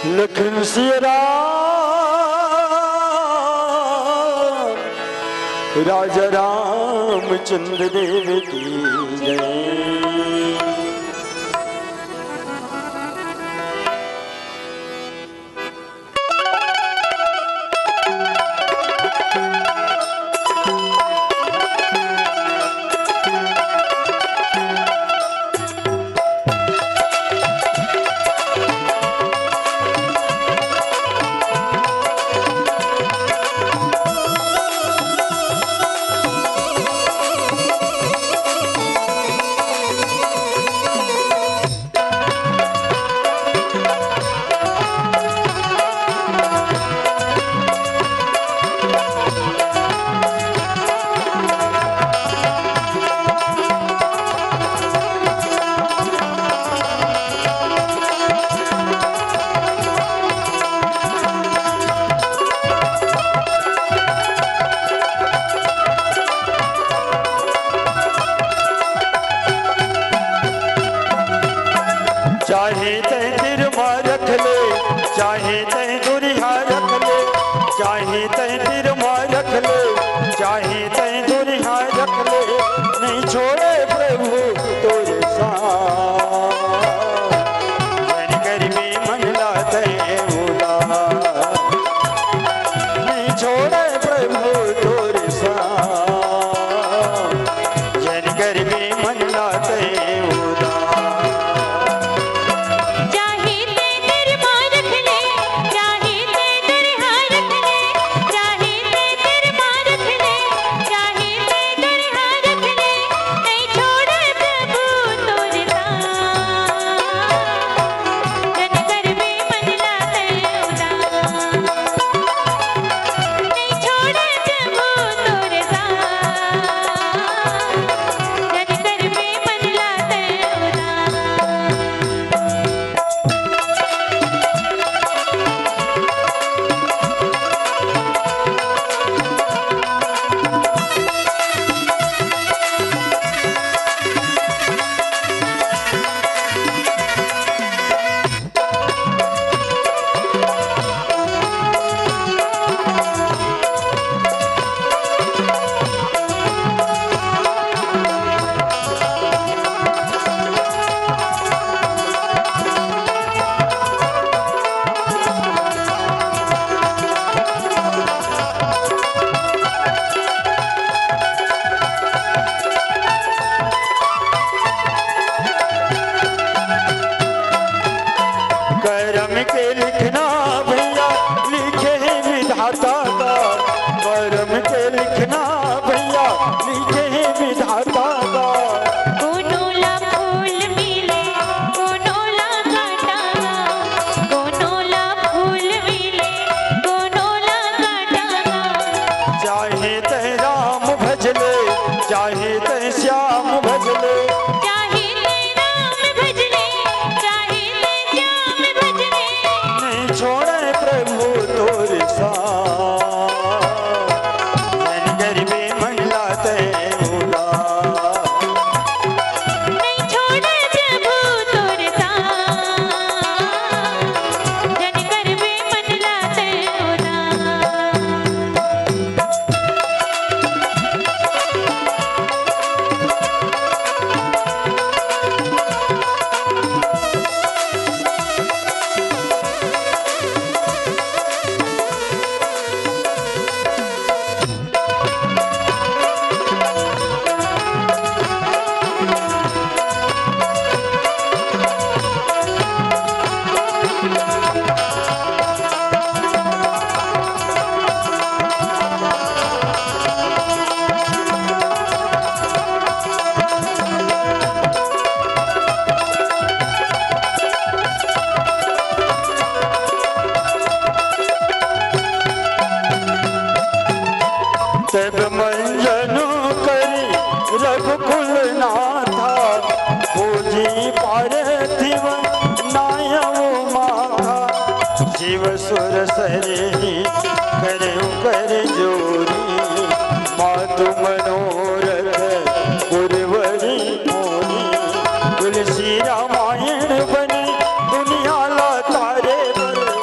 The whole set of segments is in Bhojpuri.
लखन सिया राम, राजा रामचंद्र देव की जय। चाहे तय तिरमा रख ले, चाहे तय दुरिहा रख ले, चाहे तय तिरमा रख ले, चाहे तय दुरिहा रख ले, नहीं छोड़े प्रभु तोरे साथ। जन कर में मन लाते उदास, नहीं छोड़े प्रभु तोरे साथ। जन कर में मन लाते करम के लिखना भैया लिखे विधाता का, करम के लिखना भैया लिखे विधाता का। गोनोला फूल मिले गोनोला काटा, गोनोला फूल मिले गोनोला काटा। चाहे तय राम भजले, चाहे तय श्याम भजले, चाहे तय राम भजले, चाहे तय श्याम भजले, नहीं छोड़े प्रभु तोरे साथ। जन कर में मन लाते उदास, नहीं छोड़े प्रभु तोरे साथ। जन कर में मन लाते तब मंजनु करी रघुकुल नाथा, खोजी पार्थिव नायव माथा। शिव सुर सरे करे कर जोरी, मातु मनोरथ गुरवरी मोरी। तुलसी रामायण बनी दुनिया ला तारे पर,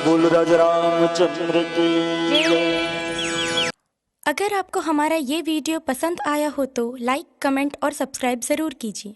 बोल राजा रामचंद्र की जय। अगर आपको हमारा ये वीडियो पसंद आया हो तो लाइक, कमेंट और सब्सक्राइब ज़रूर कीजिए।